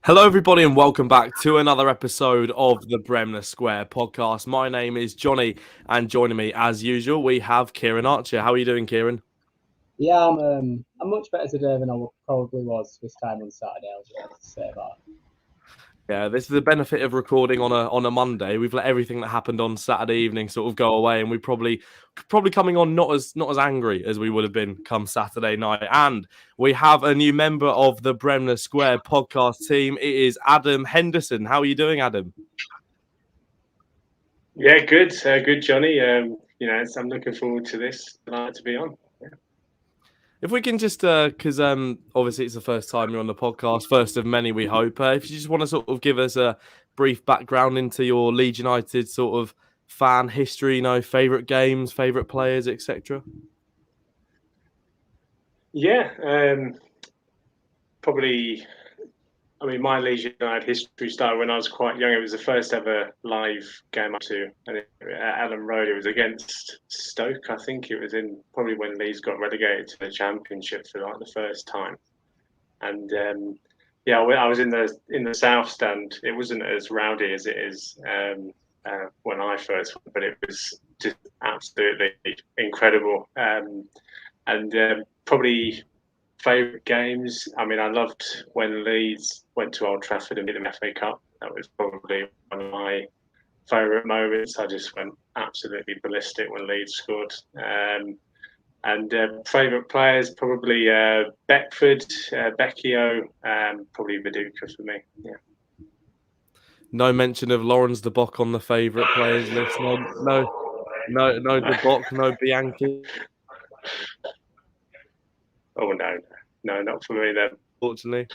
Hello, everybody, and welcome back to another episode of the Bremner Square podcast. My name is Johnny, and joining me, as usual, we have Kieran Archer. How are you doing, Kieran? Yeah, I'm much better today than I probably was this time on Saturday. I was just to say that. Yeah, this is the benefit of recording on a Monday. We've let everything that happened on Saturday evening sort of go away, and we probably coming on not as angry as we would have been come Saturday night. And we have a new member of the Bremner Square podcast team. It is Adam Henderson. How are you doing, Adam? Yeah, good, Johnny. I'm looking forward to this tonight to be on. If we can just, because obviously it's the first time you're on the podcast, first of many, we hope. If you just want to sort of give us a brief background into your Leeds United sort of fan history, favourite games, favourite players, etc. Yeah, probably. I mean, my Leeds United history started when I was quite young. It was the first ever live game up to, and at Ellen Road. It was against Stoke, I think. It was in probably when Leeds got relegated to the Championship for like the first time, and I was in the south stand. It wasn't as rowdy as it is when I first went, but it was just absolutely incredible. And Probably favourite games. I mean, I loved when Leeds went to Old Trafford and beat the FA Cup. That was probably one of my favourite moments. I just went absolutely ballistic when Leeds scored. And Favourite players, probably Beckford, Becchio, probably Viduka for me. Yeah. No mention of Lawrence de Bock on the favourite players list. No de Bock, no Bianchi. Oh no, not for me then. Unfortunately.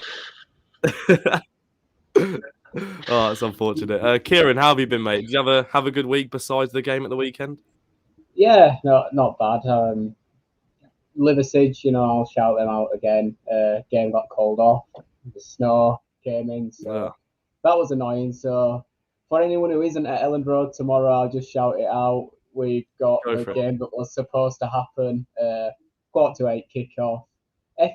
Oh, it's unfortunate. Kieran, how have you been, mate? Did you have a good week besides the game at the weekend? Yeah, no, not bad. Liversidge, I'll shout them out again. Game got called off. The snow came in, so that was annoying. So for anyone who isn't at Elland Road tomorrow, I'll just shout it out. We've got the game that was supposed to happen. 7:45 kickoff.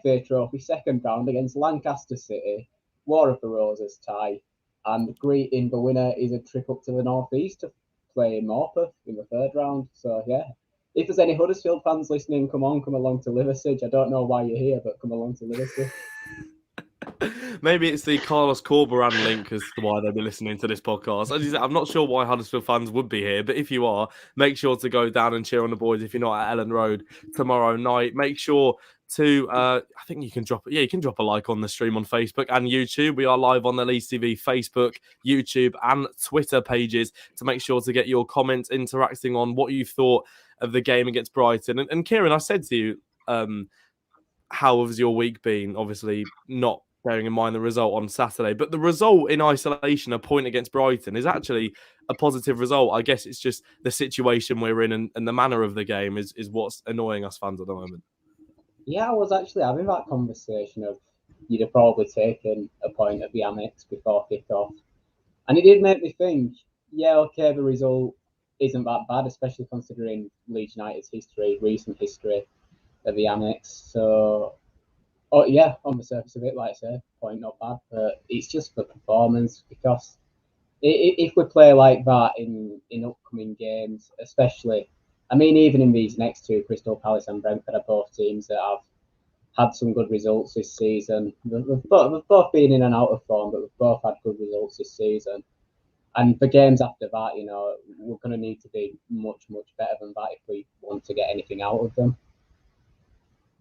FA Trophy second round against Lancaster City. War of the Roses tie. And greeting the winner is a trip up to the northeast to play in Morpeth in the third round. So yeah, if there's any Huddersfield fans listening, come along to Liversidge. I don't know why you're here, but come along to Liversidge. Maybe it's the Carlos Corberan link as to why they'll be listening to this podcast. As you said, I'm not sure why Huddersfield fans would be here, but if you are, make sure to go down and cheer on the boys if you're not at Ellen Road tomorrow night. Make sure to, I think you can drop a like on the stream on Facebook and YouTube. We are live on the Leeds TV Facebook, YouTube, and Twitter pages to make sure to get your comments interacting on what you thought of the game against Brighton. And Kieran, I said to you, how has your week been? Obviously, not bearing in mind the result on Saturday, but the result in isolation, a point against Brighton, is actually a positive result. I guess it's just the situation we're in and the manner of the game is what's annoying us fans at the moment. Yeah, I was actually having that conversation of you'd have probably taken a point at the Amex before kick-off. And it did make me think, yeah, okay, the result isn't that bad, especially considering Leeds United's recent history of the Amex. So, yeah, on the surface of it, like I say, point not bad, but it's just the performance because if we play like that in upcoming games, especially, I mean, even in these next two, Crystal Palace and Brentford are both teams that have had some good results this season. They've both been in and out of form, but they've both had good results this season. And the games after that, we're going to need to be much, much better than that if we want to get anything out of them.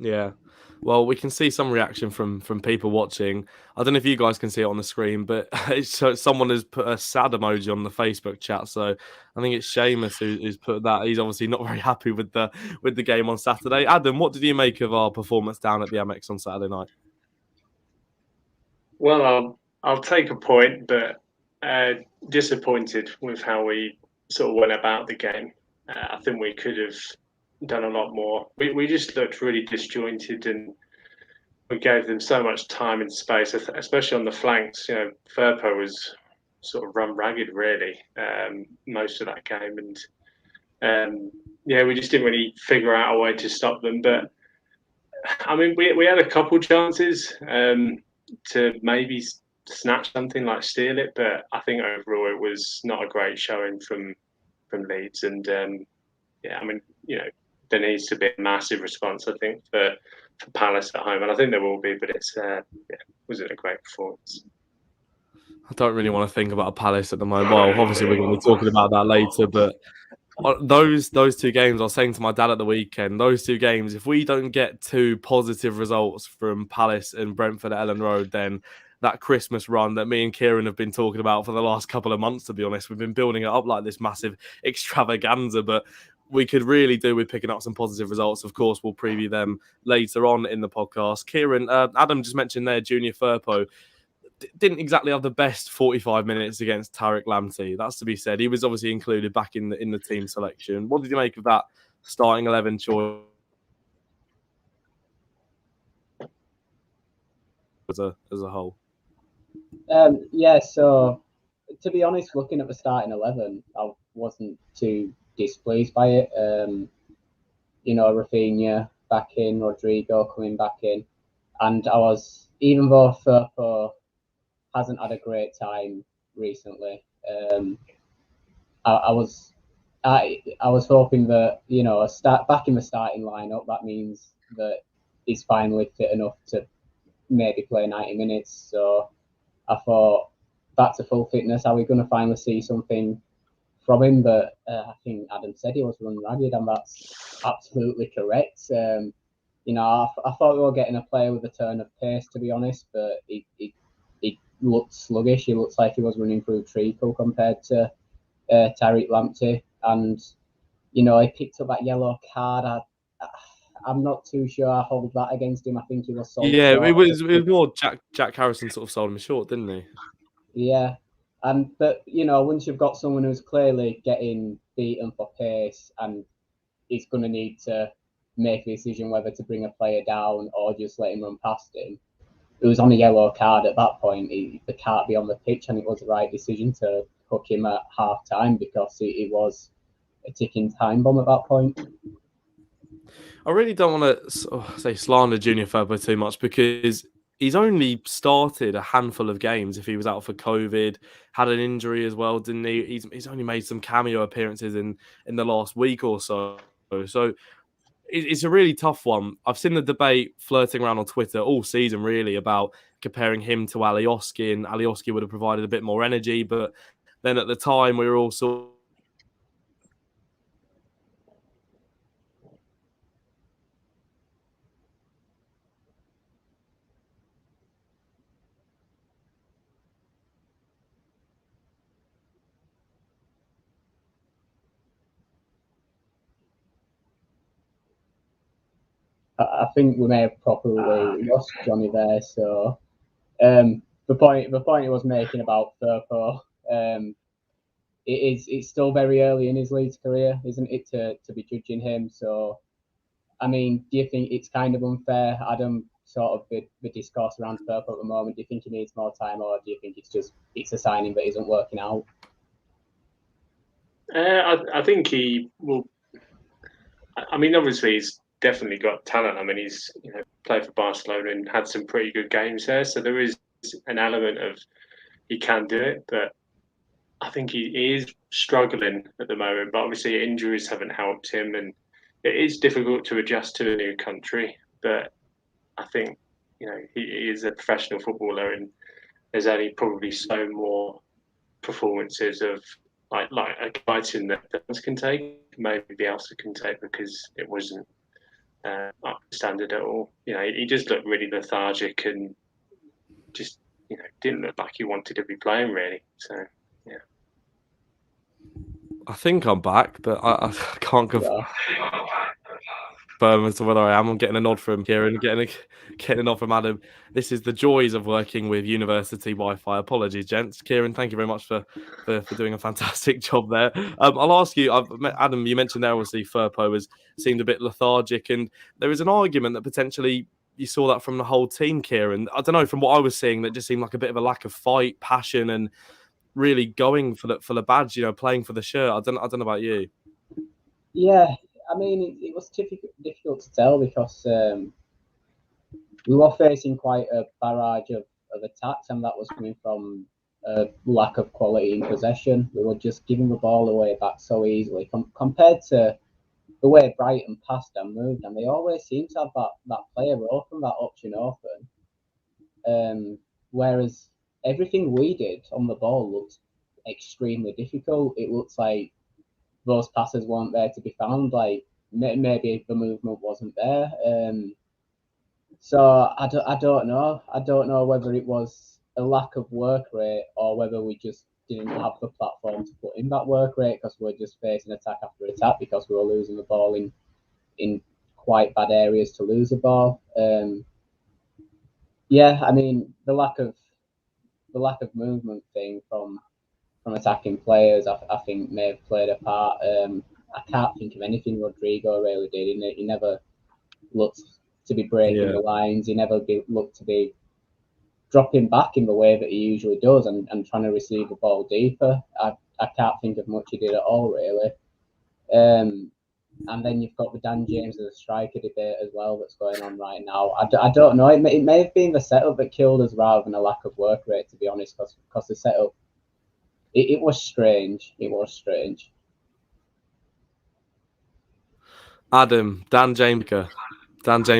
Yeah, well, we can see some reaction from people watching. I don't know if you guys can see it on the screen, but someone has put a sad emoji on the Facebook chat. So I think it's Seamus who's put that. He's obviously not very happy with the game on Saturday. Adam, what did you make of our performance down at the Amex on Saturday night? Well, I'll take a point, but disappointed with how we sort of went about the game. I think we could have done a lot more. We just looked really disjointed and we gave them so much time and space, especially on the flanks. Firpo was sort of run ragged really most of that game, and we just didn't really figure out a way to stop them. But I mean, we had a couple chances to maybe snatch something, like steal it. But I think overall it was not a great showing from Leeds. And yeah, I mean, there needs to be a massive response, I think, for Palace at home, and I think there will be. But it wasn't a great performance. I don't really want to think about Palace at the moment. Well, obviously we're going to be talking about that later, but those two games, I was saying to my dad at the weekend, those two games, if we don't get 2 positive results from Palace and Brentford at Ellen Road, then that Christmas run that me and Kieran have been talking about for the last couple of months, to be honest, we've been building it up like this massive extravaganza, but we could really do with picking up some positive results. Of course, we'll preview them later on in the podcast. Kieran, Adam just mentioned there, Junior Firpo didn't exactly have the best 45 minutes against Tariq Lamptey. That's to be said. He was obviously included back in the team selection. What did you make of that starting 11 choice as a whole? Yeah, so to be honest, looking at the starting 11, I wasn't too displeased by it. Rafinha back in, Rodrigo coming back in, and I was, even though Firpo hasn't had a great time recently, I was hoping that back in the starting lineup, that means that he's finally fit enough to maybe play 90 minutes. So I thought, back to full fitness, are we going to finally see something from him? But I think Adam said he was run ragged, and that's absolutely correct. I thought we were getting a player with a turn of pace, to be honest, but he looked sluggish. He looked like he was running through treacle compared to Tariq Lamptey, and he picked up that yellow card. I'm not too sure I hold that against him. I think he was sold. Yeah, it was more Jack Harrison sort of sold him short, didn't he? Yeah, but once you've got someone who's clearly getting beaten for pace, and he's going to need to make a decision whether to bring a player down or just let him run past him. It was on a yellow card at that point. He can't be on the pitch, and it was the right decision to hook him at half time because he was a ticking time bomb at that point. I really don't want to say slander Junior Firpo too much, because he's only started a handful of games. If he was out for COVID, had an injury as well, didn't he? He's only made some cameo appearances in the last week or so. So it's a really tough one. I've seen the debate flirting around on Twitter all season, really, about comparing him to Alioski, and Alioski would have provided a bit more energy. But then at the time, we were all sort of I think we may have properly lost Johnny there. So the point he was making about Firpo, it's still very early in his Leeds career, isn't it, to be judging him? So, I mean, do you think it's kind of unfair, Adam, sort of the discourse around Firpo at the moment? Do you think he needs more time, or do you think it's a signing that isn't working out? I think he will. I mean, obviously, he's definitely got talent. I mean, he's played for Barcelona and had some pretty good games there. So there is an element of he can do it, but I think he is struggling at the moment. But obviously, injuries haven't helped him, and it is difficult to adjust to a new country. But I think he is a professional footballer, and there's only probably so more performances of like a Brighton that fans can take, maybe Bielsa can take, because it wasn't up to standard at all. He just looked really lethargic and just didn't look like he wanted to be playing, really. So yeah. I think I'm back, but I can't confirm as to whether I am. I'm getting a nod from Kieran, getting a nod from Adam. This is the joys of working with university Wi-Fi. Apologies, gents. Kieran, thank you very much for doing a fantastic job there. I'll ask you, Adam, you mentioned there obviously Firpo seemed a bit lethargic, and there is an argument that potentially you saw that from the whole team, Kieran. I don't know, from what I was seeing, that just seemed like a bit of a lack of fight, passion, and really going for the badge, playing for the shirt. I don't know about you. Yeah, I mean, it was difficult to tell because we were facing quite a barrage of attacks, and that was coming from a lack of quality in possession. We were just giving the ball away back so easily compared to the way Brighton passed and moved, and they always seem to have that player open, that option open. Whereas everything we did on the ball looked extremely difficult. It looks like those passes weren't there to be found. Like maybe the movement wasn't there. So I don't know. I don't know whether it was a lack of work rate or whether we just didn't have the platform to put in that work rate because we're just facing attack after attack because we were losing the ball in quite bad areas to lose the ball. Yeah, I mean the lack of movement thing from attacking players, I think may have played a part. I can't think of anything Rodrigo really did. He never looked to be breaking the lines. He never looked to be dropping back in the way that he usually does and trying to receive the ball deeper. I can't think of much he did at all, really. And then you've got the Dan James as a striker debate as well that's going on right now. I don't know. It may have been the setup that killed us rather than a lack of work rate, to be honest, because the setup, it was strange. It was strange. Adam, Dan James,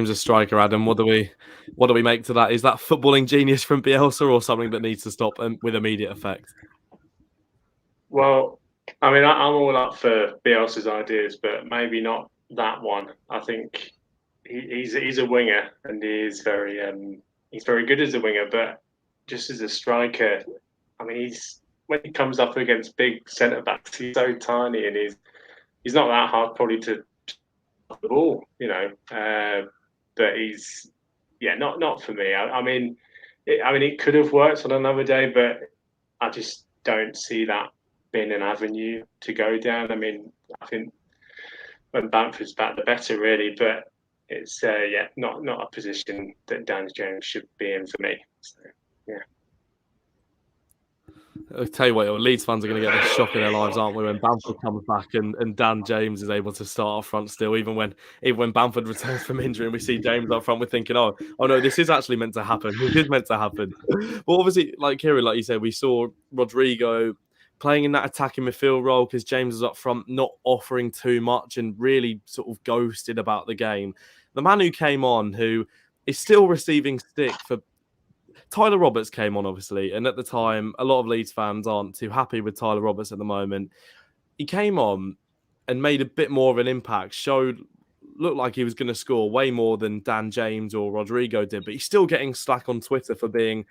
a striker. Adam, what do we make to that? Is that footballing genius from Bielsa or something that needs to stop with immediate effect? Well, I mean, I'm all up for Bielsa's ideas, but maybe not that one. I think he's a winger and he's very good as a winger, but just as a striker, I mean, when he comes up against big centre backs, he's so tiny and he's not that hard probably to the ball, but he's not for me. I mean, it could have worked on another day, but I just don't see that being an avenue to go down. I mean, I think when Bamford's back, the better, really. But it's not a position that Dan James should be in for me. So, yeah. I'll tell you what, Leeds fans are going to get the shock of their lives, aren't we, when Bamford comes back and Dan James is able to start up front still, even when Bamford returns from injury and we see James up front, we're thinking, oh no, this is actually meant to happen. This is meant to happen. Well, obviously, like Kieran, like you said, we saw Rodrigo playing in that attacking midfield role because James was up front, not offering too much and really sort of ghosted about the game. The man who came on, who is still receiving stick for Tyler Roberts came on, obviously, and at the time, a lot of Leeds fans aren't too happy with Tyler Roberts at the moment. He came on and made a bit more of an impact, looked like he was going to score way more than Dan James or Rodrigo did, but he's still getting slack on Twitter for being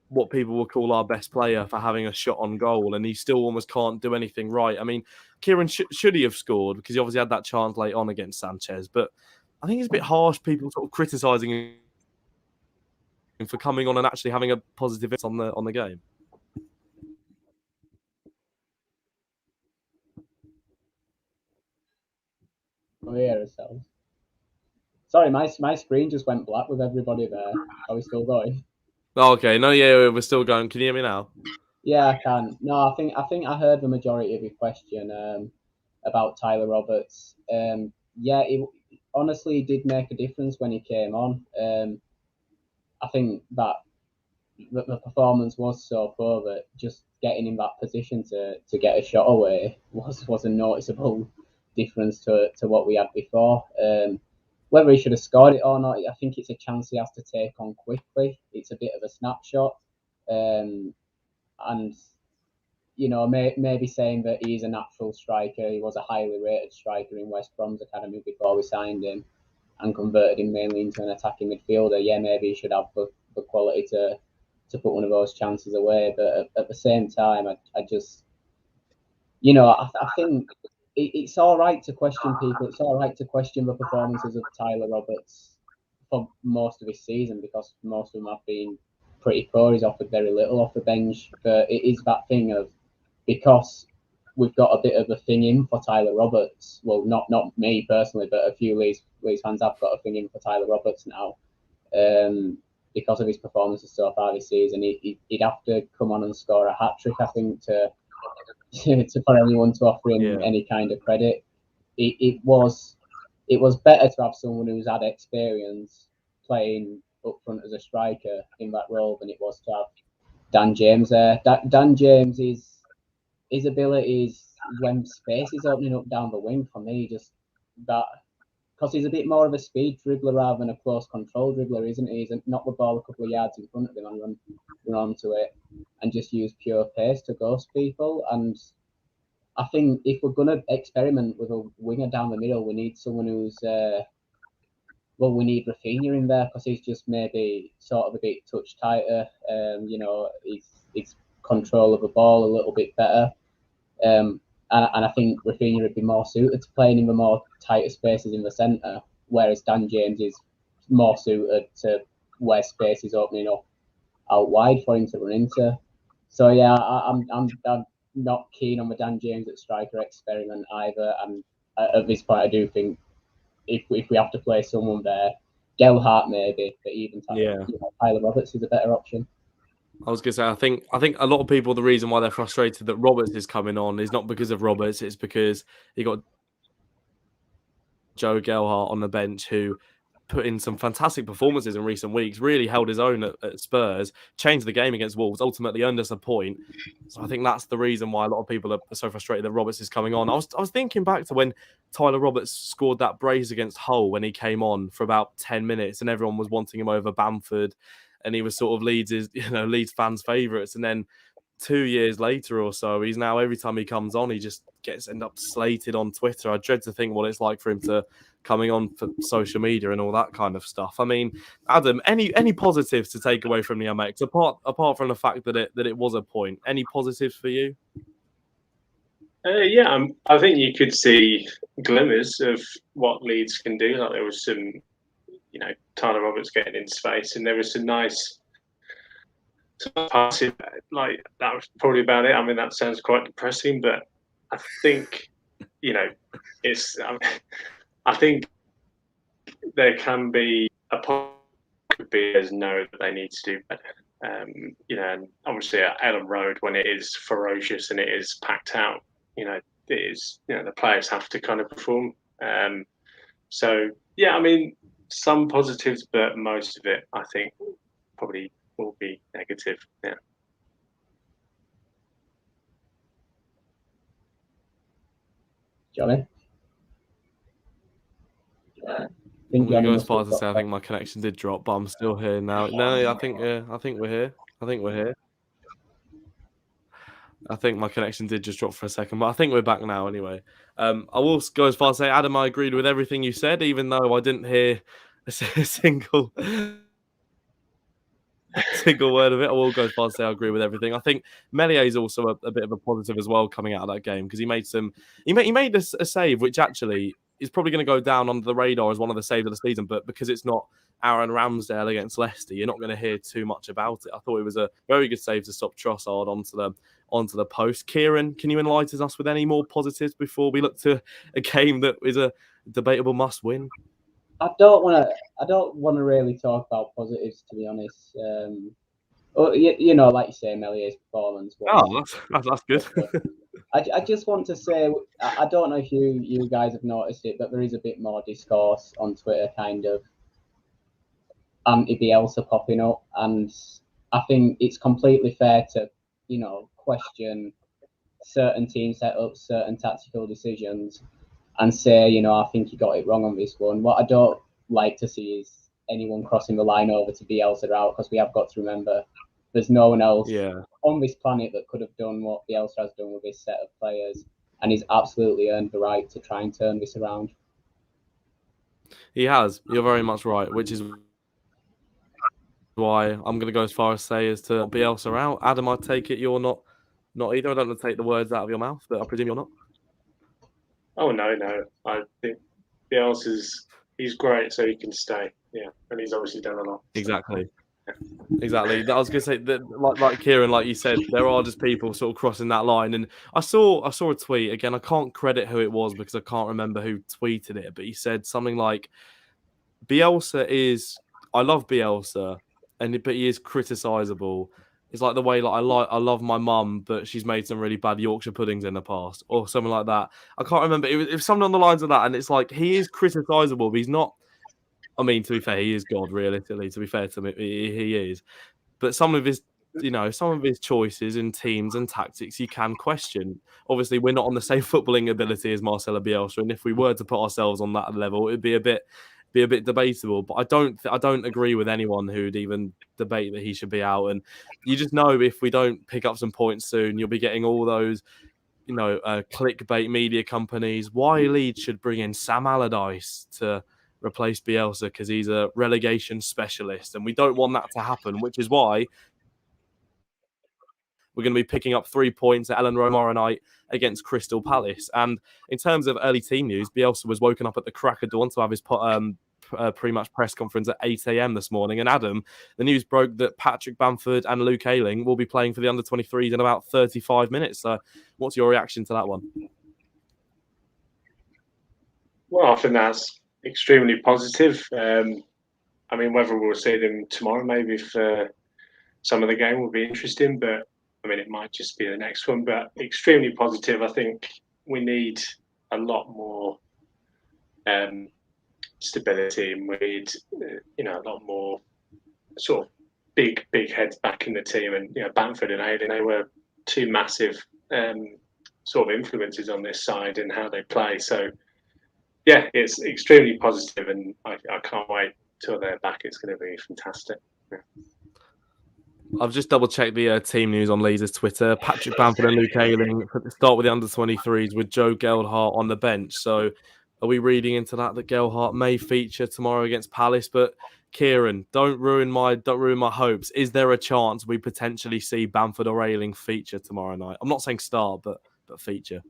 what people will call our best player, for having a shot on goal, and he still almost can't do anything right. I mean, Kieran, should he have scored? Because he obviously had that chance late on against Sanchez, but I think it's a bit harsh, people sort of criticising him for coming on and actually having a positive influence on the game. Oh, yeah, ourselves. Sorry, my screen just went black with everybody there. Are we still going? Oh, okay, no, yeah, we're still going. Can you hear me now? Yeah, I can. No, I think I heard the majority of your question about Tyler Roberts. It honestly did make a difference when he came on. I think that the performance was so poor that just getting in that position to get a shot away was a noticeable difference to what we had before. Whether he should have scored it or not, I think it's a chance he has to take on quickly. It's a bit of a snapshot. And maybe saying that he's a natural striker. He was a highly rated striker in West Brom's academy before we signed him and converted him mainly into an attacking midfielder. Yeah, maybe he should have the quality to put one of those chances away. But at the same time, I just, I think it's all right to question people. It's all right to question the performances of Tyler Roberts for most of his season because most of them have been pretty poor. He's offered very little off the bench. But it is that thing of, because we've got a bit of a thing in for Tyler Roberts. Well, not me personally, but a few Leeds fans have got a thing in for Tyler Roberts now. Because of his performances so far this season, he'd have to come on and score a hat-trick, I think, to for anyone to offer him any kind of credit. It was better to have someone who's had experience playing up front as a striker in that role than it was to have Dan James there. Dan James his abilities when space is opening up down the wing for me, just that, because he's a bit more of a speed dribbler rather than a close control dribbler, isn't he? He's knock the ball a couple of yards in front of him and run onto it and just use pure pace to ghost people. And I think if we're going to experiment with a winger down the middle, we need someone who's we need Rafinha in there because he's just maybe sort of a bit touch tighter. His control of the ball a little bit better. And I think Rafinha would be more suited to playing in the more tighter spaces in the centre, whereas Dan James is more suited to where space is opening up out wide for him to run into. So yeah, I'm not keen on the Dan James at striker experiment either. And at this point, I do think if we have to play someone there, Gelhardt maybe, but even Tyler Roberts is a better option. I was going to say, I think a lot of people, the reason why they're frustrated that Roberts is coming on is not because of Roberts, it's because you got Joe Gelhardt on the bench who put in some fantastic performances in recent weeks, really held his own at Spurs, changed the game against Wolves, ultimately earned us a point. So I think that's the reason why a lot of people are so frustrated that Roberts is coming on. I was thinking back to when Tyler Roberts scored that brace against Hull when he came on for about 10 minutes and everyone was wanting him over Bamford and he was sort of Leeds fans' favourites. And then 2 years later or so, he's now, every time he comes on, he just end up slated on Twitter. I dread to think what it's like for him to coming on for social media and all that kind of stuff. I mean, Adam, any positives to take away from the MX apart from the fact that it was a point? Any positives for you? I think you could see glimmers of what Leeds can do. Like there was some, Tyler Roberts getting in space, and there was some nice passing. Like that was probably about it. I mean, that sounds quite depressing, but I think, it's. I think there can be a players know that they need to do better. And obviously at Ellen Road, when it is ferocious and it is packed out, it is, the players have to kind of perform. So yeah, I mean, some positives, but most of it, I think, probably will be negative. Yeah. Johnny? I'm going to go as far as to say I think my connection did drop, but I'm still here now. No, I think we're here. I think my connection did just drop for a second, but I think we're back now anyway. I will go as far as to say, Adam, I agreed with everything you said, even though I didn't hear a single word of it. I will go as far as to say I agree with everything. I think Meslier is also a bit of a positive as well coming out of that game because he made a save which actually is probably going to go down under the radar as one of the saves of the season, but because it's not Aaron Ramsdale against Leicester, you're not going to hear too much about it. I thought it was a very good save to stop Trossard onto the post. Kieran, can you enlighten us with any more positives before we look to a game that is a debatable must-win? I don't want to really talk about positives, to be honest. Like you say, Mellier's performance. That's good. I just want to say, I don't know if you guys have noticed it, but there is a bit more discourse on Twitter, kind of anti-Bielsa popping up, and I think it's completely fair to, question certain team setups, certain tactical decisions, and say, I think you got it wrong on this one. What I don't like to see is anyone crossing the line over to Bielsa out, because we have got to remember there's no one else on this planet that could have done what Bielsa has done with this set of players, and he's absolutely earned the right to try and turn this around. He has. You're very much right, which is why I'm going to go as far as say as to Bielsa out. Adam, I take it you're not either. I don't want to take the words out of your mouth, but I presume you're not. Oh no! I think he's great, so he can stay. Yeah, and he's obviously done a lot. Exactly. I was going to say that, like Kieran, like you said, there are just people sort of crossing that line. And I saw a tweet again. I can't credit who it was because I can't remember who tweeted it, but he said something like, "Bielsa I love Bielsa, but he is criticisable. It's like the way I love my mum, but she's made some really bad Yorkshire puddings in the past, or something like that. I can't remember. It was something on the lines of that, and it's like he is criticisable, but he's not I mean, to be fair, he is God, realistically. To be fair to me, he is. But some of his choices in teams and tactics you can question. Obviously, we're not on the same footballing ability as Marcelo Bielsa, and if we were to put ourselves on that level, it'd be a bit debatable. But I don't agree with anyone who'd even debate that he should be out. And you just know if we don't pick up some points soon, you'll be getting all those clickbait media companies. Why Leeds should bring in Sam Allardyce to replace Bielsa because he's a relegation specialist, and we don't want that to happen, which is why we're going to be picking up 3 points at Ellen Road tomorrow night against Crystal Palace. And in terms of early team news, Bielsa was woken up at the crack of dawn to have his pre-match press conference at 8 a.m. this morning. And Adam, the news broke that Patrick Bamford and Luke Ayling will be playing for the under-23s in about 35 minutes. So what's your reaction to that one? Well, I think that's extremely positive. I mean, whether we'll see them tomorrow, maybe for some of the game will be interesting, but I mean, it might just be the next one, but extremely positive. I think we need a lot more stability, and we need, a lot more sort of big heads back in the team. And Bamford and Ayling, they were two massive sort of influences on this side and how they play. So yeah, it's extremely positive, and I can't wait till they're back. It's going to be fantastic. Yeah. I've just double-checked the team news on Leeds' Twitter. Patrick Bamford and Luke Ayling start with the under-23s with Joe Gelhardt on the bench. So are we reading into that Gelhardt may feature tomorrow against Palace? But Kieran, don't ruin my hopes. Is there a chance we potentially see Bamford or Ayling feature tomorrow night? I'm not saying start, but feature.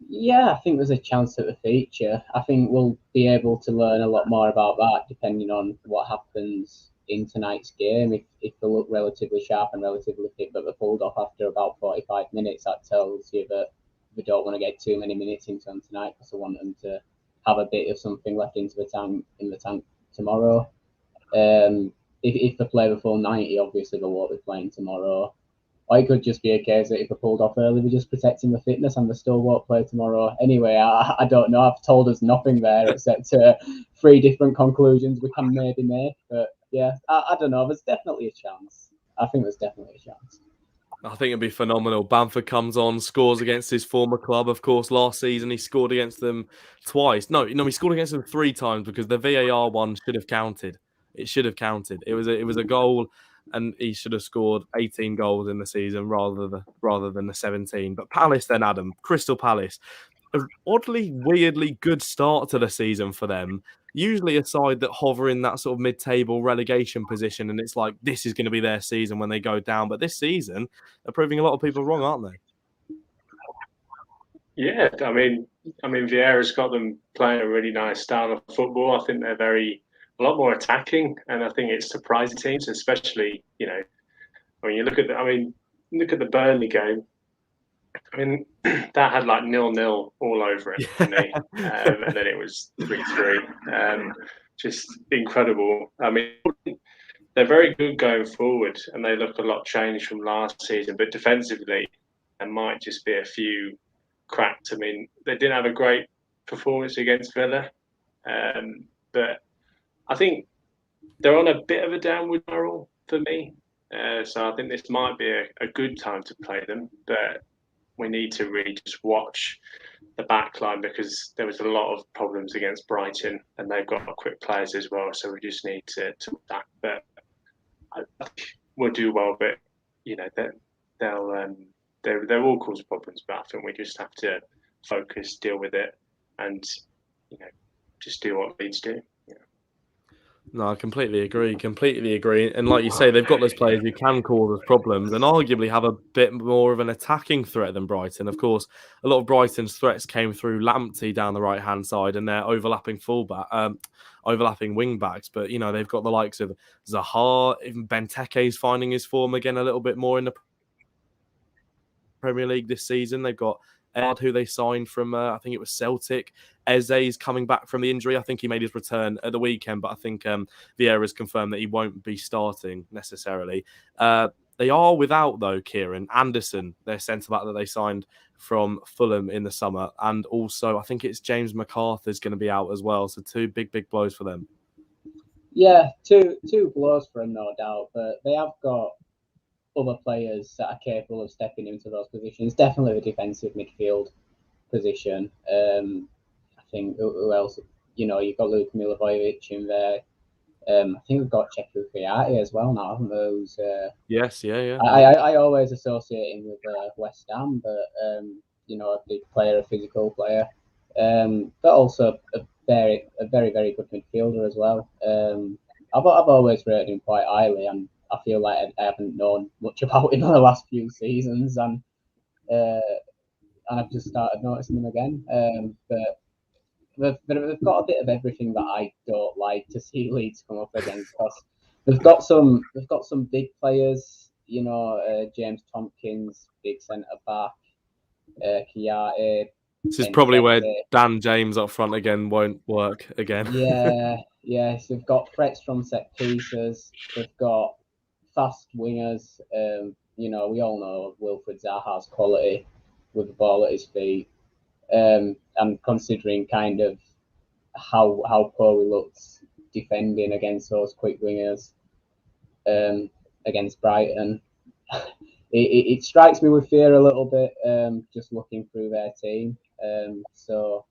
Yeah, I think there's a chance at the feature. I think we'll be able to learn a lot more about that depending on what happens in tonight's game. If they look relatively sharp and relatively fit, but they're pulled off after about 45 minutes, that tells you that they don't want to get too many minutes into them tonight because they want them to have a bit of something left in the tank tomorrow. If they play the full 90, obviously they won't be playing tomorrow. Or it could just be a case that if they're pulled off early, they're just protecting the fitness and they still won't play tomorrow. Anyway, I don't know. I've told us nothing there except 3 different conclusions we can maybe make. But yeah, I don't know. There's definitely a chance. I think there's definitely a chance. I think it'd be phenomenal. Bamford comes on, scores against his former club. Of course, last season he scored against them twice. No, he scored against them 3 times because the VAR one should have counted. It should have counted. It was a goal, and he should have scored 18 goals in the season rather than the 17. But Palace then, Adam, Crystal Palace, an oddly, weirdly good start to the season for them. Usually a side that hover in that sort of mid-table relegation position, and it's like this is going to be their season when they go down. But this season, they're proving a lot of people wrong, aren't they? Yeah, I mean, Vieira's got them playing a really nice style of football. I think they're a lot more attacking, and I think it's surprising teams, especially when you look at the Burnley game. I mean, that had like 0-0 all over it for me, and then it was 3-3. Just incredible. I mean, they're very good going forward, and they look a lot changed from last season. But defensively, there might just be a few cracks. I mean, they didn't have a great performance against Villa, but I think they're on a bit of a downward spiral for me. So I think this might be a good time to play them, but we need to really just watch the back line because there was a lot of problems against Brighton, and they've got quick players as well. So we just need to that. But I think we'll do well. But they will cause problems. But I think we just have to focus, deal with it, and just do what Leeds do. No, I completely agree. And like you say, they've got those players who can cause us problems and arguably have a bit more of an attacking threat than Brighton. Of course, a lot of Brighton's threats came through Lamptey down the right-hand side and their overlapping wing backs. But, they've got the likes of Zaha, even Benteke's finding his form again a little bit more in the Premier League this season. They've got Ed, who they signed from, I think it was Celtic. Eze's coming back from the injury. I think he made his return at the weekend, but I think Vieira's confirmed that he won't be starting necessarily. They are without, though, Kieran Anderson, their centre-back that they signed from Fulham in the summer. And also, I think it's James McArthur's going to be out as well. So 2 big blows for them. Yeah, two blows for them, no doubt, but they have got other players that are capable of stepping into those positions. Definitely the defensive midfield position. I think who else? You've got Luka Milivojevic in there. I think we've got Cheku Kouyaté as well now, haven't we? Who's, Yes, yeah. I always associate him with West Ham, but a big player, a physical player, but also a very very good midfielder as well. I've always rated him quite highly, and I feel like I haven't known much about him in the last few seasons, and I've just started noticing him again. But they've got a bit of everything that I don't like to see Leeds come up against. Because they've got some big players. James Tompkins, big centre back, Kouyaté. This is probably where Dan James up front again won't work again. Yes, they've got threats from set pieces. They've got fast wingers. We all know Wilfried Zaha's quality with the ball at his feet. And considering kind of how poor we looked defending against those quick wingers against Brighton, it strikes me with fear a little bit just looking through their team. So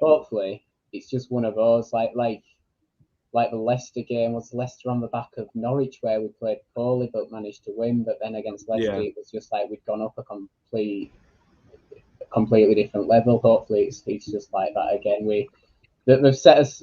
hopefully it's just one of those like the Leicester game. Was Leicester on the back of Norwich where we played poorly but managed to win, but then against Leicester it was just like we'd gone up a completely different level. Hopefully it's just like that again. They've set us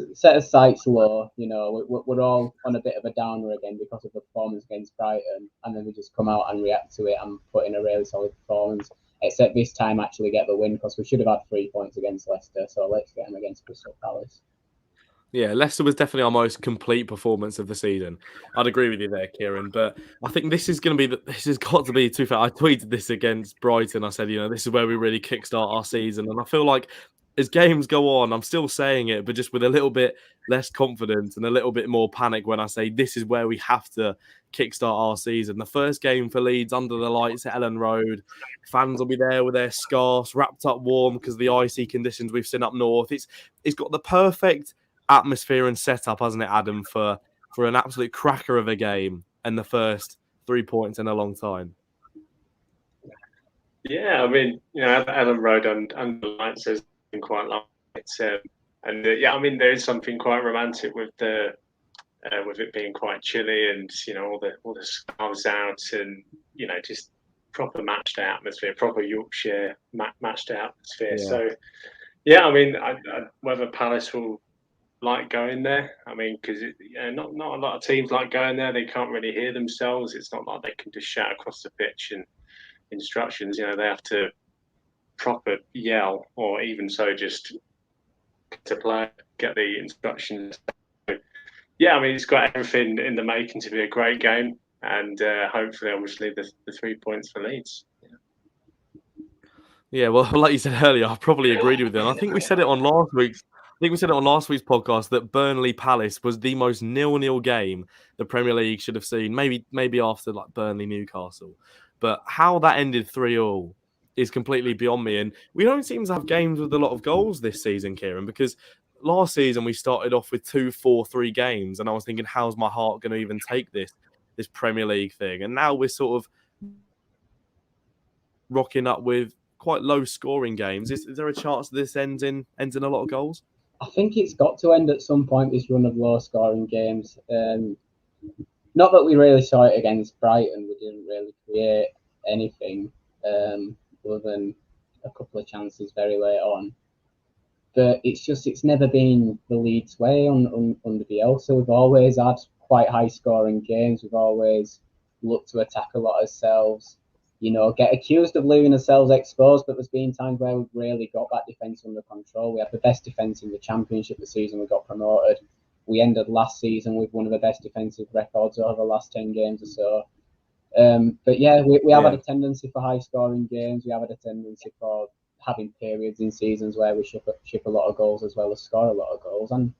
sights low. We're all on a bit of a downer again because of the performance against Brighton, and then we just come out and react to it and put in a really solid performance. Except this time actually get the win, because we should have had 3 points against Leicester. So let's get them against Crystal Palace. Yeah, Leicester was definitely our most complete performance of the season. I'd agree with you there, Kieran. But I think this has got to be too fair. I tweeted this against Brighton. I said, this is where we really kickstart our season. And I feel like as games go on, I'm still saying it, but just with a little bit less confidence and a little bit more panic when I say this is where we have to kickstart our season. The first game for Leeds under the lights at Ellen Road. Fans will be there with their scarves wrapped up warm because of the icy conditions we've seen up north. It's got the perfect atmosphere and setup, hasn't it, Adam, for an absolute cracker of a game and the first 3 points in a long time. Yeah, I mean, Ellen Road under the lights has been quite long. There is something quite romantic with with it being quite chilly and all the scarves out and just proper match day atmosphere, proper Yorkshire match day atmosphere. Yeah. So yeah, I mean, whether Palace will like going there. I mean, because not a lot of teams like going there. They can't really hear themselves. It's not like they can just shout across the pitch and instructions. They have to proper yell, or even so, just to play, get the instructions. So, yeah, I mean, it's got everything in the making to be a great game, and hopefully, obviously, the 3 points for Leeds. Yeah, well, like you said earlier, I probably agreed with you. And I think we said it on last week's podcast that Burnley Palace was the most 0-0 game the Premier League should have seen. Maybe after like Burnley Newcastle, but how that ended 3-3 is completely beyond me. And we don't seem to have games with a lot of goals this season, Kieran, because last season we started off with 2-4-3 games, and I was thinking, how's my heart going to even take this Premier League thing? And now we're sort of rocking up with quite low scoring games. Is there a chance this ends in a lot of goals? I think it's got to end at some point, this run of low scoring games. Not that we really saw it against Brighton. We didn't really create anything other than a couple of chances very late on. But it's never been the Leeds way under Bielsa. We've always had quite high scoring games. We've always looked to attack a lot ourselves. Get accused of leaving ourselves exposed, but there's been times where we've really got that defence under control. We had the best defence in the Championship the season we got promoted. We ended last season with one of the best defensive records over the last 10 games or so. But yeah, we have had a tendency for high scoring games. We have had a tendency for having periods in seasons where we ship a lot of goals as well as score a lot of goals. And,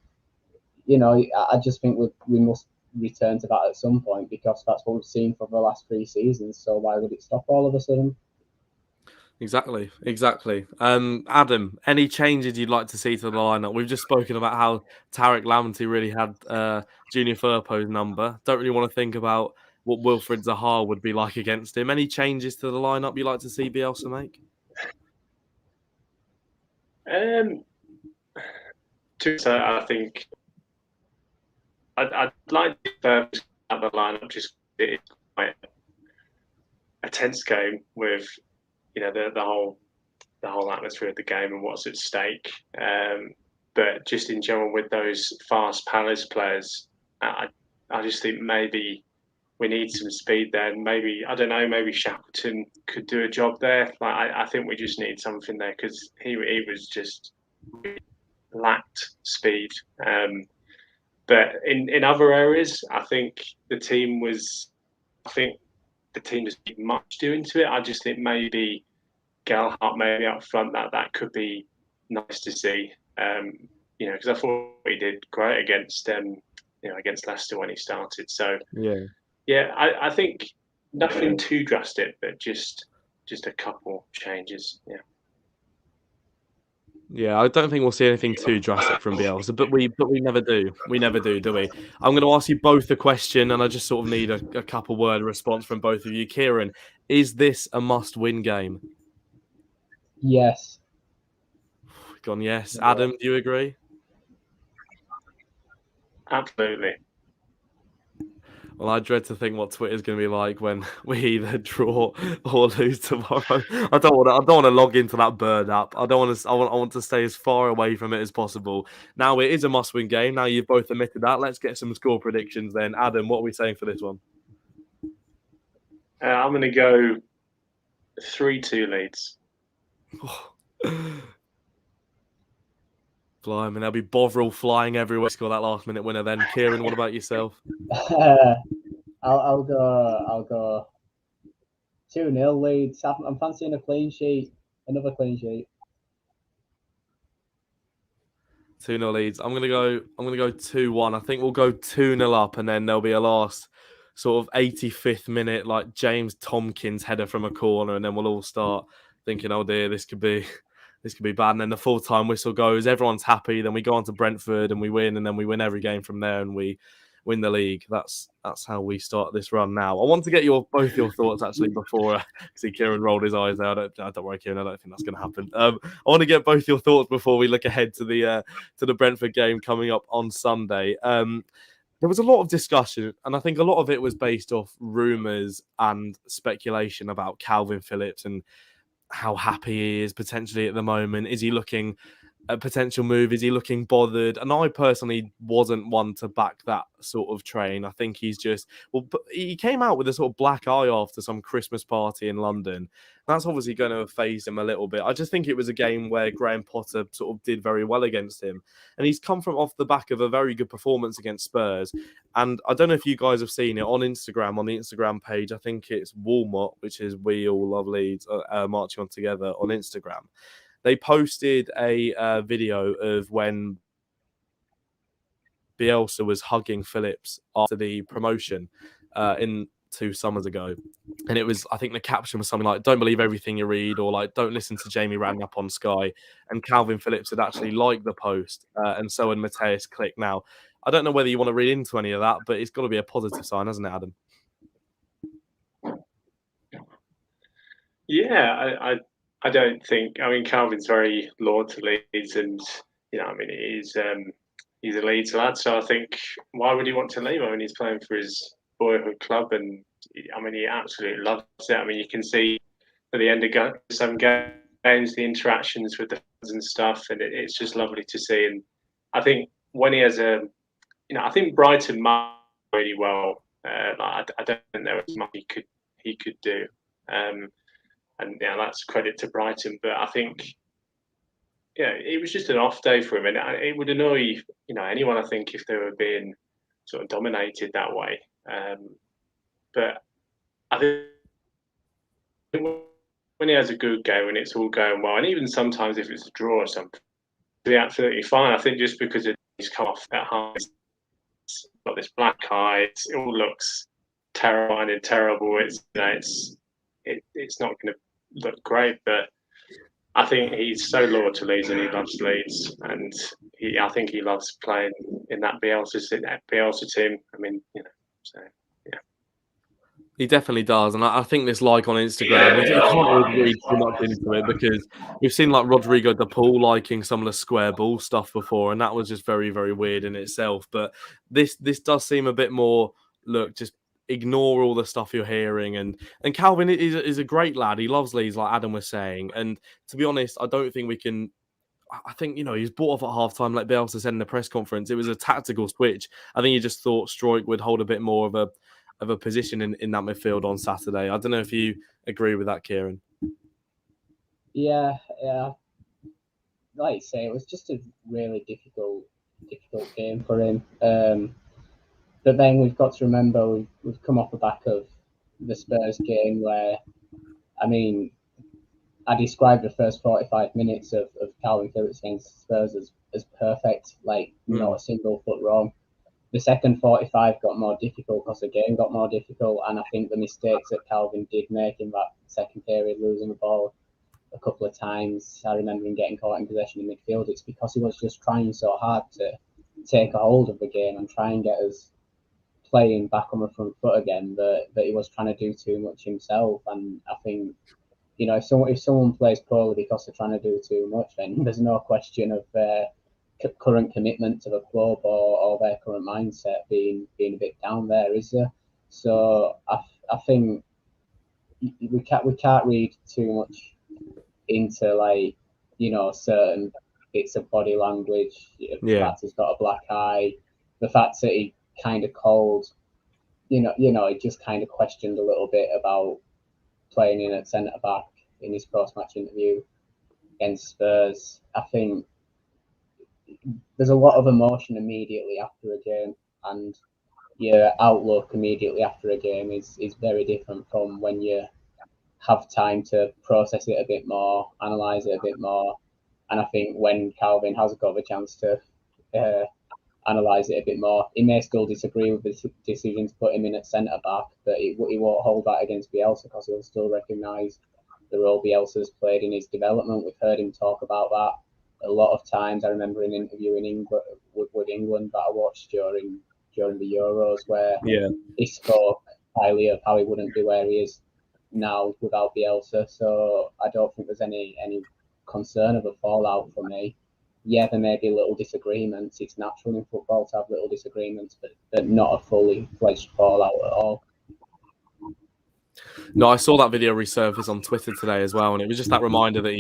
I just think we must return to that at some point, because that's what we've seen for the last 3 seasons. So why would it stop all of a sudden? Exactly. Adam, any changes you'd like to see to the lineup? We've just spoken about how Tarek Lamptey really had Junior Firpo's number. Don't really want to think about what Wilfred Zaha would be like against him. Any changes to the lineup you'd like to see Bielsa make? So I think I'd like to have the lineup just it's quite a tense game with the whole atmosphere of the game and what's at stake. But just in general, with those fast Palace players, I just think maybe we need some speed there. Maybe I don't know. Maybe Shackleton could do a job there. I think we just need something there because he was just lacked speed. But in other areas, I think the team was. I think the team doesn't need much doing to it. I just think maybe Gelhardt maybe up front that could be nice to see. Because I thought he did great against against Leicester when he started. So I think nothing too drastic, but just a couple changes. Yeah, I don't think we'll see anything too drastic from Bielsa, but we never do. We never do we? I'm going to ask you both a question, and I just sort of need a couple word response from both of you. Kieran, is this a must-win game? Yes. Gone yes. Adam, do you agree? Absolutely. Well, I dread to think what Twitter's going to be like when we either draw or lose tomorrow. I don't want to log into that Bird app. I want to stay as far away from it as possible. Now it is a must-win game. Now you've both admitted that. Let's get some score predictions then. Adam, what are we saying for this one? I'm going to go 3-2 Leeds. Blimey, there'll be Bovril flying everywhere. Score that last-minute winner then. Kieran, what about yourself? I'll go 2-0 Leeds. I'm fancying a clean sheet, another clean sheet. 2-0 Leeds. I'm gonna go 2-1. I think we'll go 2-0 up, and then there'll be a last sort of 85th minute, like James Tompkins header from a corner, and then we'll all start thinking, oh dear, this could be bad. And then the full-time whistle goes, everyone's happy, then we go on to Brentford and we win, and then we win every game from there, and we win the league. That's how we start this run now. I want to get both your thoughts actually before see Kieran rolled his eyes there. Don't worry, Kieran, I don't think that's going to happen. I want to get both your thoughts before we look ahead to the Brentford game coming up on Sunday. There was a lot of discussion, and I think a lot of it was based off rumours and speculation about Calvin Phillips and how happy he is potentially at the moment. Is he looking a potential move? Is he looking bothered? And I personally wasn't one to back that sort of train. I think he's just, he came out with a sort of black eye after some Christmas party in London. That's obviously going to phase him a little bit. I just think it was a game where Graham Potter sort of did very well against him. And he's come from off the back of a very good performance against Spurs. And I don't know if you guys have seen it on Instagram, on the Instagram page. I think it's Walmart, which is We All Love Leeds, marching on together on Instagram. They posted a video of when Bielsa was hugging Phillips after the promotion in 2 summers ago. And it was, I think the caption was something like, don't believe everything you read, or like, don't listen to Jamie Radnap on Sky. And Calvin Phillips had actually liked the post, and so had Matthias Klick. Now, I don't know whether you want to read into any of that, but it's got to be a positive sign, hasn't it, Adam? Yeah, I don't think. I mean, Calvin's very loyal to Leeds, and he's a Leeds lad. So I think why would he want to leave? I mean, he's playing for his boyhood club, and I mean, he absolutely loves it. I mean, you can see at the end of some games the interactions with the fans and stuff, and it's just lovely to see. And I think when he has I think Brighton might really well. I don't think there was much he could do. And that's credit to Brighton. But I think, it was just an off day for him, and it would annoy anyone. I think if they were being sort of dominated that way. But I think when he has a good game and it's all going well, and even sometimes if it's a draw or something, he'll be absolutely fine. I think just because he's come off that high, he's got this black eye, it all looks terrifying and terrible. It's not going to look great, but I think he's so loyal to Leeds and he loves Leeds, and I think he loves playing in that Bielsa team. I mean, so yeah. He definitely does, and I think this like on Instagram, we can't always read too much into it because we've seen like Rodrigo de Paul liking some of the square ball stuff before, and that was just very, very weird in itself. But this does seem a bit more, look, just ignore all the stuff you're hearing, and Calvin is a great lad. He loves Leeds, like Adam was saying, and to be honest, I don't think we can. I think, he was brought off at half-time, like Bielsa said in the press conference. It was a tactical switch. I think he just thought Struijk would hold a bit more of a position in that midfield on Saturday. I don't know if you agree with that, Kieran. Yeah. Like you say, it was just a really difficult game for him. But then we've got to remember we've come off the back of the Spurs game where, I mean, I described the first 45 minutes of Calvin Phillips against Spurs as perfect, like not a single foot wrong. The second 45 got more difficult because the game got more difficult, and I think the mistakes that Calvin did make in that second period, losing the ball a couple of times, I remember him getting caught in possession in midfield. It's because he was just trying so hard to take a hold of the game and try and get us playing back on the front foot again that he was trying to do too much himself. And I think, if someone plays poorly because they're trying to do too much, then there's no question of their current commitment to the club or their current mindset being a bit down there, is there? So I think we can't read too much into certain bits of body language. The fact he's got a black eye, the fact that he kind of called, he just kind of questioned a little bit about playing in at centre back in his post-match interview against Spurs. I think there's a lot of emotion immediately after a game, and your outlook immediately after a game is very different from when you have time to process it a bit more, analyse it a bit more. And I think when Calvin has got the chance to analyse it a bit more, he may still disagree with the decision to put him in at centre back, but he won't hold that against Bielsa because he'll still recognise the role Bielsa's played in his development. We've heard him talk about that a lot of times. I remember an interview with England that I watched during the Euros where he spoke highly of how he wouldn't be where he is now without Bielsa. So I don't think there's any concern of a fallout for me. Yeah, there may be little disagreements. It's natural in football to have little disagreements, but not a fully fledged fallout at all. No, I saw that video resurface on Twitter today as well, and it was just that reminder that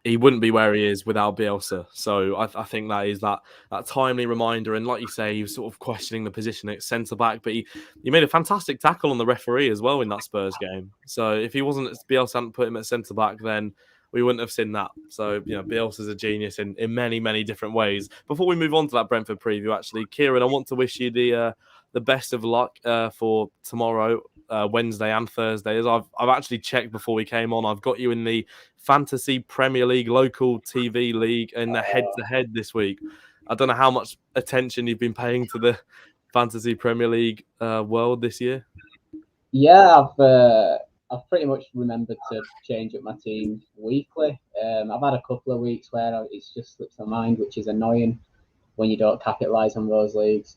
he wouldn't be where he is without Bielsa. So I think that is that timely reminder. And like you say, he was sort of questioning the position at centre-back, but he made a fantastic tackle on the referee as well in that Spurs game. So if he wasn't, Bielsa hadn't put him at centre-back, then we wouldn't have seen that. So, Bielsa's a genius in many, many different ways. Before we move on to that Brentford preview, actually, Kieran, I want to wish you the best of luck for tomorrow, Wednesday and Thursday. As I've actually checked before we came on, I've got you in the Fantasy Premier League local TV league in the head-to-head this week. I don't know how much attention you've been paying to the Fantasy Premier League world this year. Yeah, I've pretty much remembered to change up my team weekly. I've had a couple of weeks where it's just slipped my mind, which is annoying when you don't capitalise on those leagues.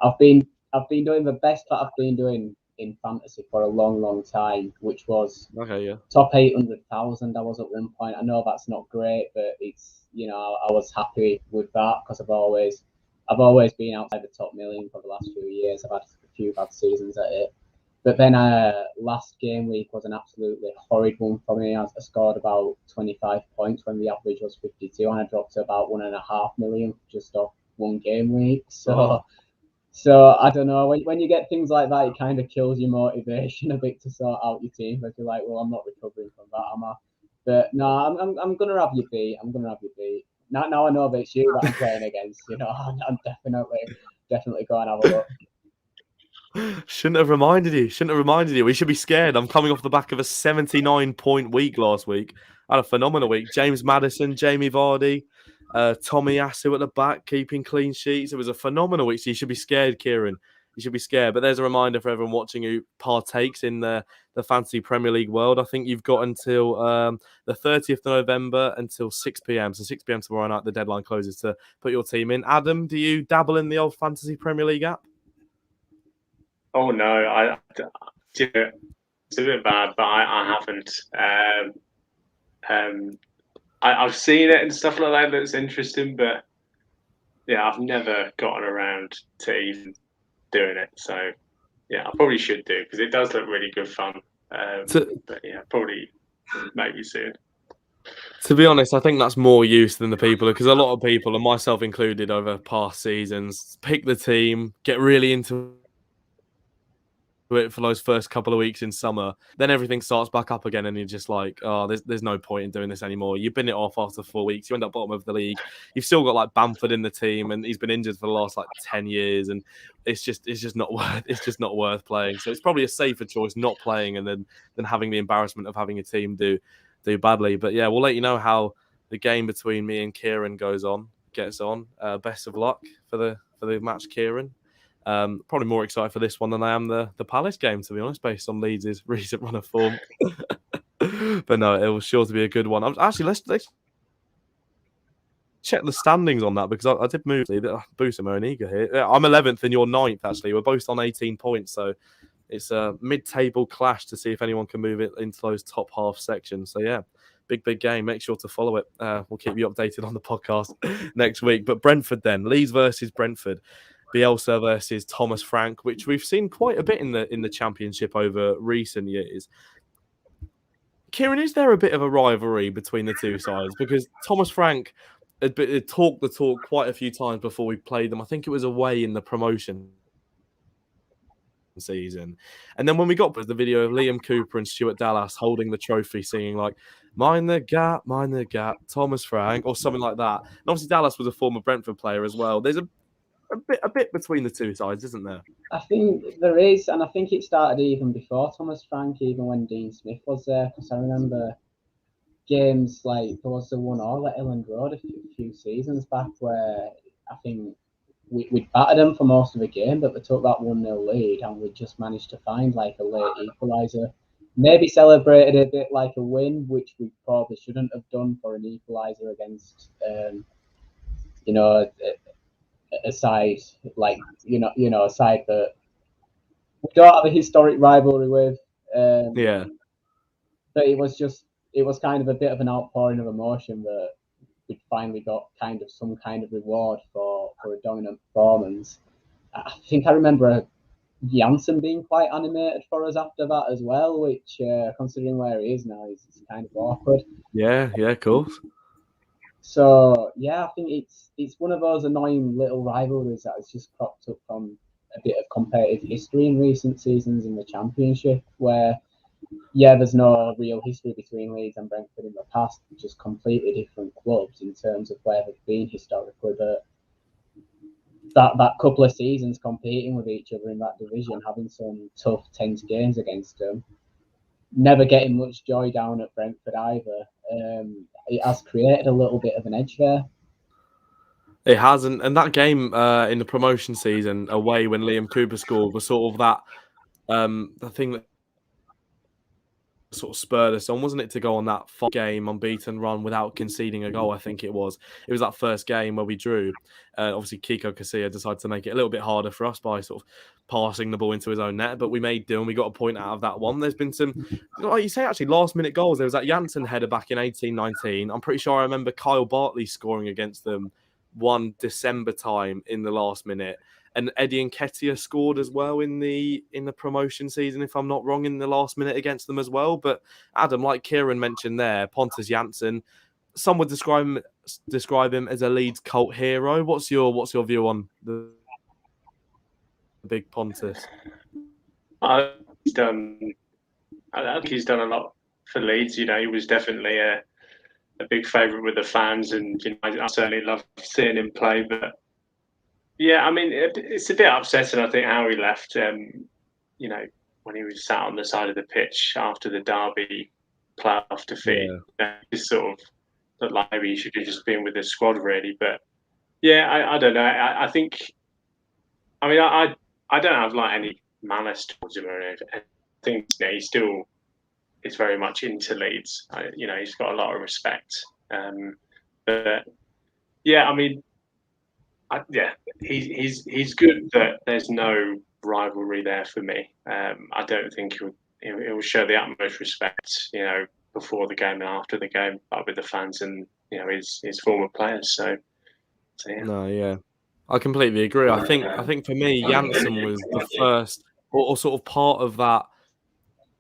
I've been doing the best that I've been doing in fantasy for a long time, which was top 800,000. I was at one point. I know that's not great, but it's I was happy with that because I've always been outside the top million for the last few years. I've had a few bad seasons at it. But then last game week was an absolutely horrid one for me. I scored about 25 points when the average was 52, and I dropped to about 1.5 million just off one game week. So I don't know. When you get things like that, it kind of kills your motivation a bit to sort out your team. But you're like, well, I'm not recovering from that, am I? But no, I'm gonna have you beat. Now I know that it's you that I'm playing against. I'm definitely going to have a look. Shouldn't have reminded you. We should be scared. I'm coming off the back of a 79-point week last week. I had a phenomenal week. James Maddison, Jamie Vardy, Tommy Asu at the back, keeping clean sheets. It was a phenomenal week. So you should be scared, Kieran. you should be scared. But there's a reminder for everyone watching who partakes in the Fantasy Premier League world. I think you've got until the 30th of November until 6 p.m. So 6 p.m. tomorrow night, the deadline closes to put your team in. Adam, do you dabble in the old Fantasy Premier League app? Oh no, it's a bit bad, but I haven't. I've seen it and stuff like that. That's interesting, but yeah, I've never gotten around to even doing it. So yeah, I probably should do because it does look really good fun. But yeah, probably maybe soon. To be honest, I think that's more use than the people, because a lot of people, and myself included, over past seasons, pick the team, get really into it for those first couple of weeks in summer, then everything starts back up again, and you're just like, oh, there's no point in doing this anymore. You've been it off after 4 weeks, you end up bottom of the league. You've still got like Bamford in the team, and he's been injured for the last like 10 years, and it's just not worth playing. So it's probably a safer choice not playing and than having the embarrassment of having a team do badly. But yeah, we'll let you know how the game between me and Kieran gets on. Best of luck for the match, Kieran. Probably more excited for this one than I am the Palace game, to be honest, based on Leeds' recent run of form. But no, it was sure to be a good one. Actually, let's check the standings on that, because I did move. Boost my own ego here. I'm 11th and you're 9th, actually. We're both on 18 points, so it's a mid-table clash to see if anyone can move it into those top half sections. So yeah, big game. Make sure to follow it. We'll keep you updated on the podcast next week. But Brentford then, Leeds versus Brentford. Bielsa versus Thomas Frank, which we've seen quite a bit in the Championship over recent years. Kieran, is there a bit of a rivalry between the two sides? Because Thomas Frank had talked the talk quite a few times before we played them. I think it was away in the promotion season, and then when we got the video of Liam Cooper and Stuart Dallas holding the trophy, singing like mind the gap, Thomas Frank," or something like that. And obviously Dallas was a former Brentford player as well. There's a bit between the two sides, isn't there? I think there is, and I think it started even before Thomas Frank, even when Dean Smith was there, because I remember games like there was the 1-1 at Elland Road a few seasons back where I think we battered them for most of the game, but we took that 1-0 lead and we just managed to find like a late equaliser. Maybe celebrated a bit like a win, which we probably shouldn't have done for an equaliser against, a side like a side that we don't have a historic rivalry with. Yeah. But it was kind of a bit of an outpouring of emotion that we'd finally got kind of some kind of reward for a dominant performance. I think I remember Janssen being quite animated for us after that as well, which considering where he is now, is kind of awkward. Yeah, of course. So yeah, I think it's one of those annoying little rivalries that has just cropped up from a bit of competitive history in recent seasons in the Championship, where there's no real history between Leeds and Brentford in the past, just completely different clubs in terms of where they've been historically. But that couple of seasons competing with each other in that division, having some tough, tense games against them, never getting much joy down at Brentford either. It has created a little bit of an edge there. It hasn't, and that game in the promotion season away when Liam Cooper scored was sort of that the thing that sort of spurred us on, wasn't it, to go on that game unbeaten run without conceding a goal. I think it was that first game where we drew. Obviously Kiko Casilla decided to make it a little bit harder for us by sort of passing the ball into his own net, but we made do and we got a point out of that one. There's been some, like you say, actually last minute goals. There was that Janssen header back in 18-19. I'm pretty sure I remember Kyle Bartley scoring against them one December time in the last minute. And Eddie Nketiah scored as well in the promotion season, if I'm not wrong, in the last minute against them as well. But Adam, like Kieran mentioned there, Pontus Janssen, some would describe him as a Leeds cult hero. What's your view on the big Pontus? I think he's done a lot for Leeds. He was definitely a big favourite with the fans, and I certainly love seeing him play. But yeah, I mean, it's a bit upsetting, I think, how he left. When he was sat on the side of the pitch after the Derby playoff defeat, it sort of looked like maybe he should have just been with the squad, really. But yeah, I don't know. I think, I mean, I I don't have like any malice towards him or anything. I think he still is very much into Leeds. He's got a lot of respect. But yeah, I mean, he's good that there's no rivalry there for me. I don't think he'll show the utmost respect, before the game and after the game, but with the fans and his former players. So yeah. No, yeah, I completely agree. I think for me, Janssen was the first or sort of part of that,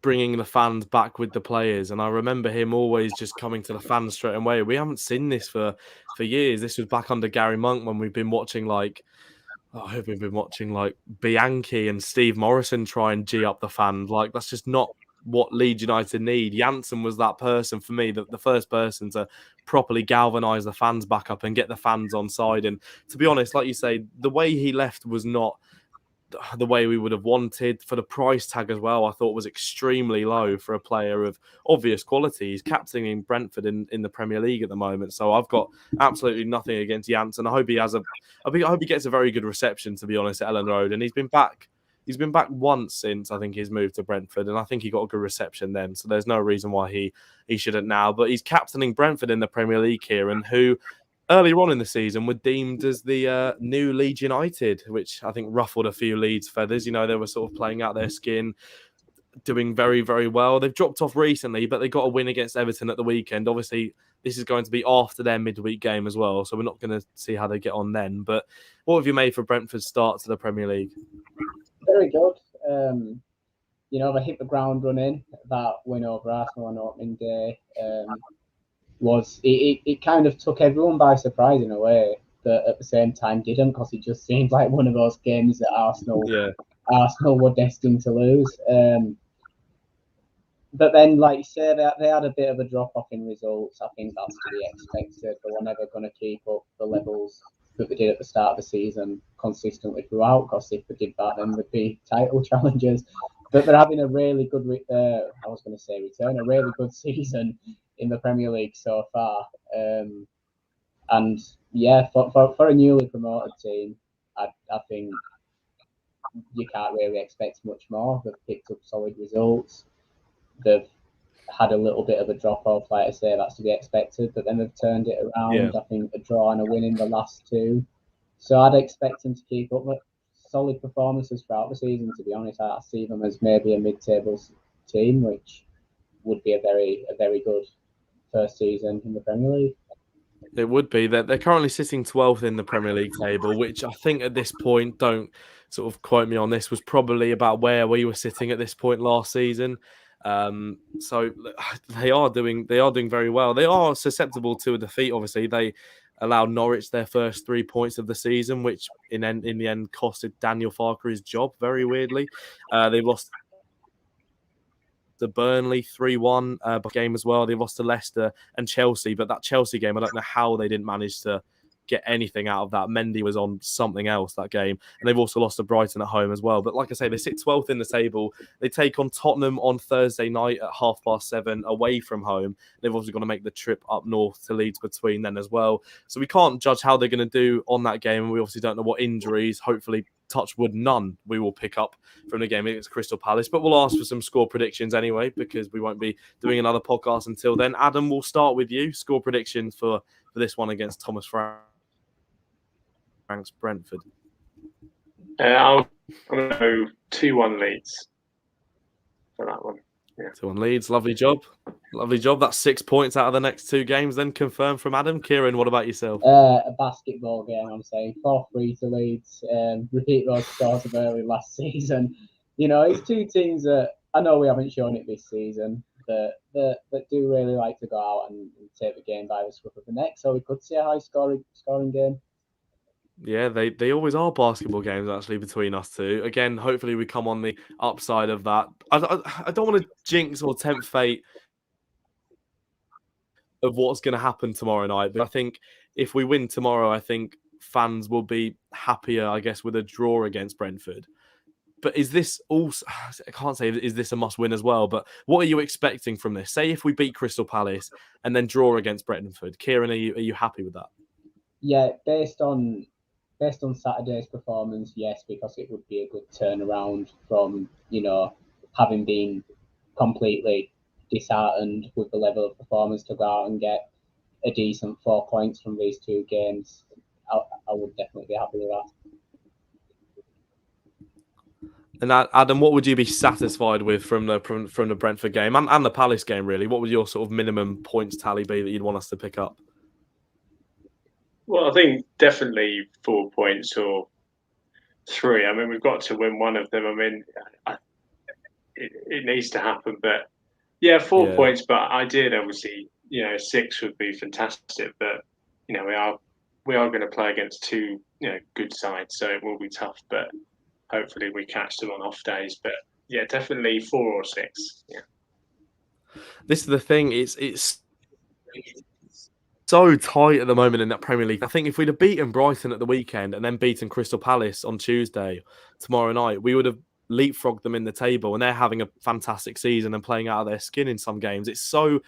bringing the fans back with the players. And I remember him always just coming to the fans straight away. We haven't seen this for years. This was back under Gary Monk when we've been watching Bianchi and Steve Morrison try and G up the fans. Like, that's just not what Leeds United need. Janssen was that person for me, the first person to properly galvanise the fans back up and get the fans on side. And to be honest, like you say, the way he left was not the way we would have wanted. For the price tag as well, I thought was extremely low for a player of obvious quality. He's captaining Brentford in the Premier League at the moment, so I've got absolutely nothing against Janssen. I hope he gets a very good reception, to be honest, at Ellen Road. And he's been back once since, I think, he's moved to Brentford, and I think he got a good reception then. So there's no reason why he shouldn't now. But he's captaining Brentford in the Premier League here, and who earlier on in the season were deemed as the new Leeds United, which I think ruffled a few Leeds feathers. They were sort of playing out their skin, doing very, very well. They've dropped off recently, but they got a win against Everton at the weekend. Obviously, this is going to be after their midweek game as well, so we're not going to see how they get on then. But what have you made for Brentford's start to the Premier League? Very good. They hit the ground running. That win over Arsenal on opening day was it kind of took everyone by surprise in a way, but at the same time didn't, because it just seemed like one of those games that Arsenal were destined to lose. But then, like you say, they had a bit of a drop-off in results. I think that's to be expected. They were never going to keep up the levels that they did at the start of the season consistently throughout, because if they did that, then they'd be title challengers. But they're having a really good, a really good season in the Premier League so far. And yeah, for a newly promoted team, I think you can't really expect much more. They've picked up solid results. They've had a little bit of a drop off, like I say, that's to be expected, but then they've turned it around. Yeah. I think a draw and a win in the last two. So I'd expect them to keep up solid performances throughout the season, to be honest. I see them as maybe a mid-table team, which would be a very good first season in the Premier League. It would be. They're currently sitting 12th in the Premier League table, which I think at this point, don't sort of quote me on this, was probably about where we were sitting at this point last season. So they are doing very well. They are susceptible to a defeat. Obviously, they allowed Norwich their first 3 points of the season, which in the end costed Daniel Farke his job, very weirdly. They lost to Burnley 3-1 game as well. They lost to Leicester and Chelsea, but that Chelsea game, I don't know how they didn't manage to get anything out of that. Mendy was on something else that game, and they've also lost to Brighton at home as well. But like I say, they sit 12th in the table. They take on Tottenham on Thursday night at 7:30 away from home. They've also got to make the trip up north to Leeds between then as well. So we can't judge how they're going to do on that game. We obviously don't know what injuries, hopefully touch wood, none we will pick up from the game against Crystal Palace. But we'll ask for some score predictions anyway, because we won't be doing another podcast until then. Adam, we'll start with you. Score predictions for this one against Thomas Frank's Brentford. I'm going to go 2-1 Leeds for that one. Yeah. 2-1 Leeds. Lovely job. That's 6 points out of the next two games then confirmed from Adam. Kieran, what about yourself? A basketball game, I'm saying. 4-3 to Leeds. Repeat those scores of early last season. It's two teams that I know we haven't shown it this season, that do really like to go out and take the game by the scruff of the neck. So we could see a high scoring game. Yeah, they always are basketball games, actually, between us two. Again, hopefully we come on the upside of that. I don't want to jinx or tempt fate of what's going to happen tomorrow night. But I think if we win tomorrow, I think fans will be happier, I guess, with a draw against Brentford. But is this also, I can't say, is this a must win as well? But what are you expecting from this? Say if we beat Crystal Palace and then draw against Brentford. Kieran, are you happy with that? Yeah, based on based on Saturday's performance, yes, because it would be a good turnaround from, having been completely disheartened with the level of performance, to go out and get a decent 4 points from these two games. I would definitely be happy with that. And Adam, what would you be satisfied with from the Brentford game and the Palace game, really? What would your sort of minimum points tally be that you'd want us to pick up? Well, I think definitely 4 points or 3. I mean, we've got to win one of them. I mean, it needs to happen. But yeah, 4 points. But ideally, obviously, 6 would be fantastic. But we are going to play against two good sides, so it will be tough. But hopefully, we catch them on off days. But yeah, definitely 4 or 6. Yeah. This is the thing. It's so tight at the moment in that Premier League. I think if we'd have beaten Brighton at the weekend and then beaten Crystal Palace on Tuesday, tomorrow night, we would have leapfrogged them in the table, and they're having a fantastic season and playing out of their skin in some games. It's so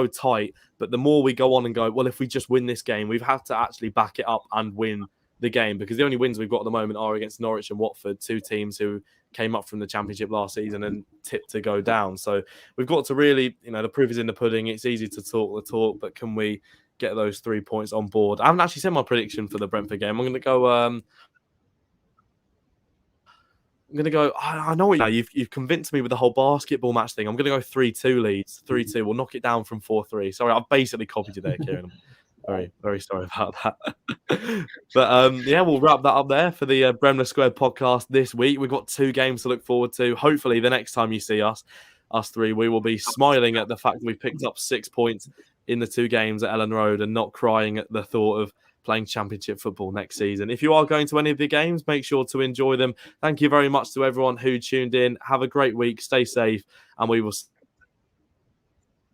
tight. But the more we go on and go, well, if we just win this game, we've had to actually back it up and win the game, because the only wins we've got at the moment are against Norwich and Watford, two teams who came up from the Championship last season and tipped to go down. So we've got to really, the proof is in the pudding. It's easy to talk the talk, but can we get those 3 points on board? I haven't actually said my prediction for the Brentford game. I'm going to go. I know what you've convinced me with the whole basketball match thing. I'm going to go 3-2 Leeds. 3-2. We'll knock it down from 4-3. Sorry, I've basically copied you there, Kieran. Very, very sorry about that. But we'll wrap that up there for the Bremner Squared podcast this week. We've got 2 games to look forward to. Hopefully, the next time you see us three, we will be smiling at the fact that we've picked up 6 points in the 2 games at Ellen Road and not crying at the thought of playing Championship football next season. If you are going to any of the games, make sure to enjoy them. Thank you very much to everyone who tuned in. Have a great week. Stay safe, and we will